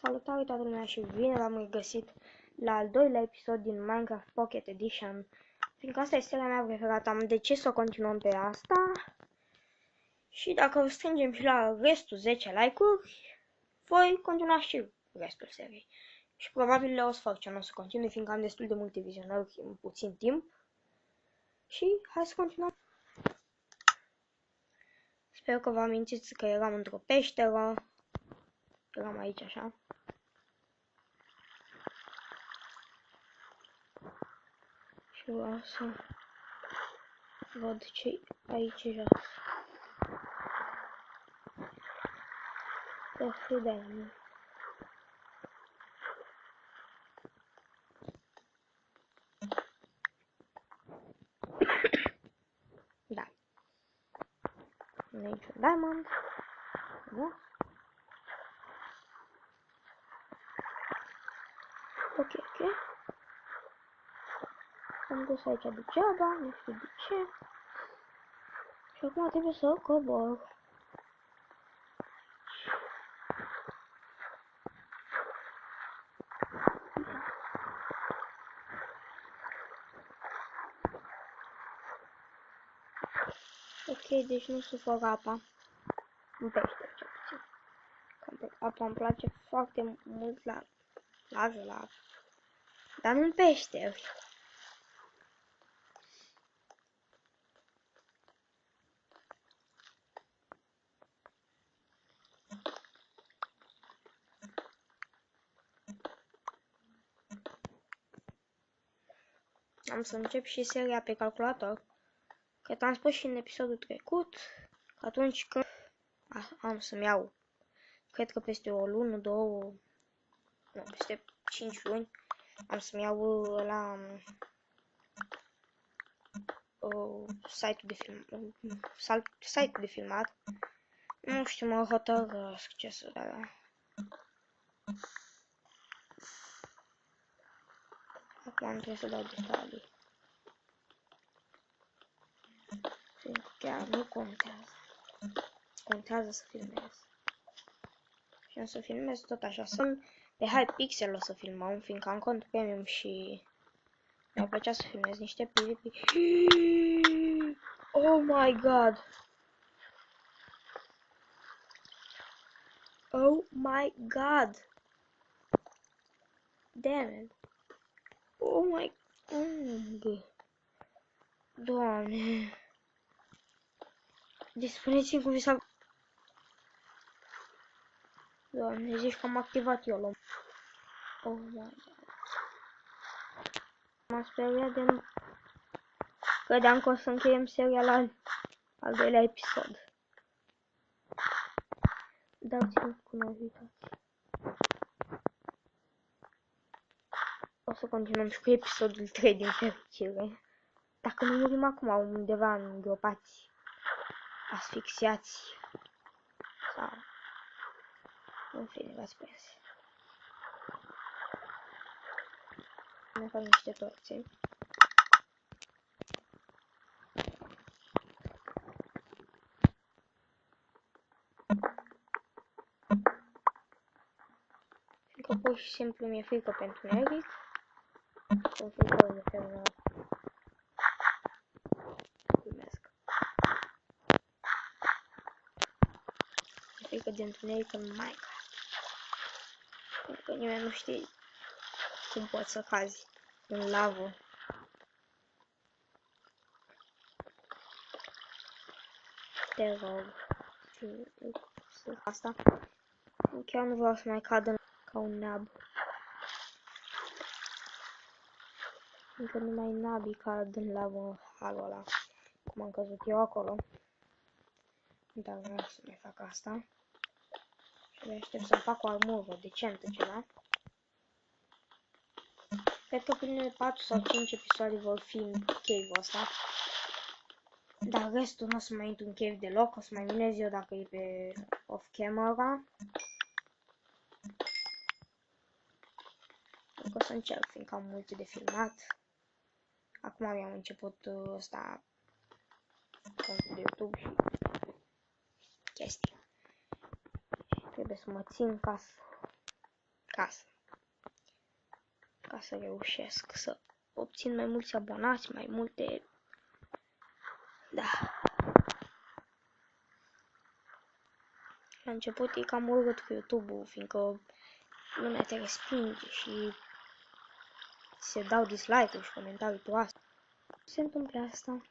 Salutare toată lumea și bine v-am regăsit la al doilea episod din Minecraft Pocket Edition. Fiindcă asta este seria mea preferată, am decis să continuăm pe asta. Și dacă o strângem și la restul 10 like-uri, voi continua și restul seriei. Și probabil le o să fac ce nu o să continui, fiindcă am destul de multe vizionări în puțin timp. Și hai să continuăm. Sper că vă amintiți că eram într-o peșteră. Eram aici așa. Și vreau să văd ce aici jos. Să vedem. Da. Niciun diamond. Da. Ok. Am dus aici degeaba, nu știu de ce. Și acum trebuie să cobor. Ok, deci nu sufoc apa. În pește, cel puțin. Apa îmi place foarte mult la apă. Dar nu în pește. Am să încep și seria pe calculator. Cred că am spus și în episodul trecut că atunci când am să-mi iau, cred că peste o lună, două, nu, peste 5 luni, am să-mi iau la site-ul de filmat. Nu știu, mă hotărăsc ce să dau. Acum trebuie să dau detalii. Chiar nu contează. Contează să filmez. Și o să filmez tot așa. Sunt pe Hypixel o să filmăm, fiindcă am cont premium și mi-ar plăcea să filmez niște PvP. Oh my god! Oh my god! Damn it! Oh my god! Doamne! Deci spuneți-mi cum vi s-a... Doamne, zici că am activat eu l-om. Oh my god! M-am speriat de... Credeam că o să încheiem seria la al doilea episod. Dați-mi cu noutați. O să continuăm și cu episodul 3 din fericire. Dacă nu murim acum undeva îngropați, asfixiați sau... În fine, v-ați prins. Ne fac niște torțe. Fiindcă pur și simplu mi-e frică pentru Eric. Sunt frică de fel. Glumesc. Mi-e frică de întuneric în Minecraft. Pentru că nimeni nu știe cum poți să cazi în lavă. Te rog. Asta. Chiar nu vreau să mai cad ca un nab. Încă numai nabii cad în lavă în halul ăla. Cum am căzut eu acolo. Dar vreau să mai fac asta. Și aștept să fac o armură decentă ceva. Cred că primele 4 sau 5 episoade vor fi în cave-ul ăsta. Dar restul nu o să mai intru în cave deloc. O să mai minez eu dacă e pe off-camera. O să încerc, fiindcă am multe de filmat. Acum am început ăsta contul de YouTube și chestii. Trebuie să mă țin ca să ca să reușesc să obțin mai mulți abonați, mai multe... Da. La început e cam urât cu YouTube-ul, fiindcă lumea te respinge și se dau dislike-uri și comentarii proaste. Se întâmplă asta.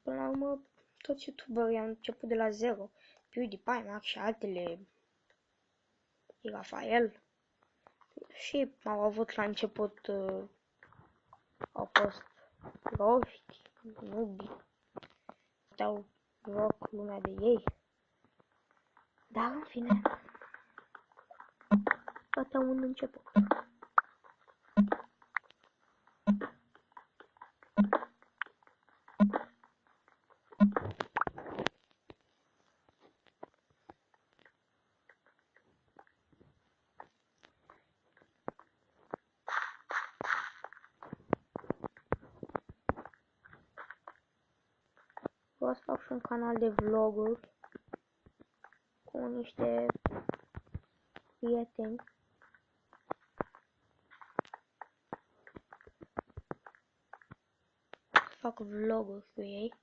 Până la urmă, toți youtuberii au început de la zero. PewDiePie, Mac și altele. Rafael. Și au avut la început, au fost roști, nubi. Au rock lumea de ei. Dar în fine, toate au un început. Vreau să fac și un canal de vloguri cu niște prieteni. Fac vloguri cu ei.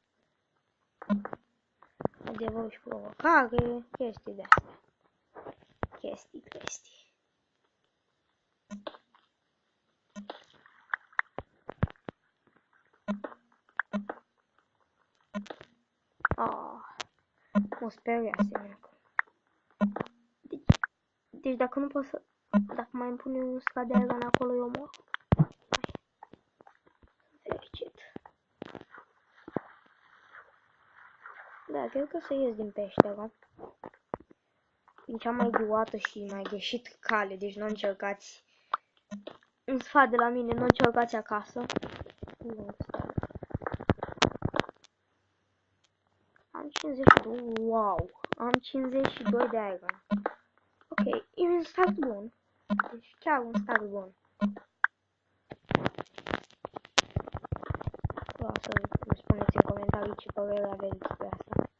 Adevăr și provocare, chestii de astea. Chestii. Mă speriase. Deci dacă nu pot să... Dacă mai îmi pune un uscat de aeron acolo, eu mor. Fericit. Da, cred că să ies din peșteră. Din cea mai idiotă și mai greșit cale, deci nu încercați. Un sfat de la mine, nu încercați acasă. Am 52, wow, am 52 de iron. Ok, e un start bun. Deci chiar un start bun. Vreau să îmi spuneți în comentarii ce părere aveți despre asta.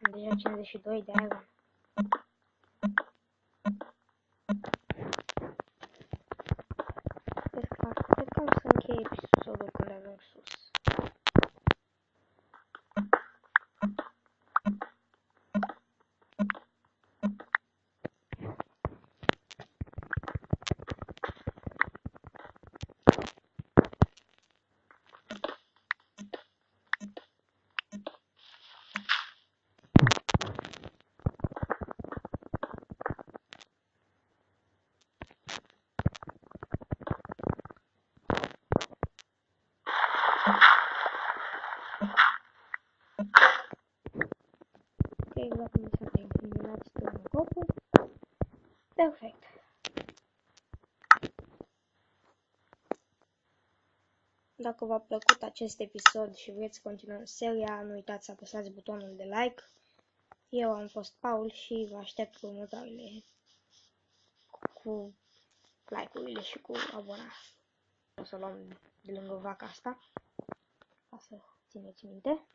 Am deja 52 de iron. Cred că am să închei episodul când ajung sus. Exact cum s-a terminat strămăcopul. Perfect. Dacă v-a plăcut acest episod și vreți să continuăm seria, nu uitați să apăsați butonul de like. Eu am fost Paul și vă aștept cu următoarele cu like-urile și cu abonarea. O să luăm de lângă vaca asta, ca să țineți minte.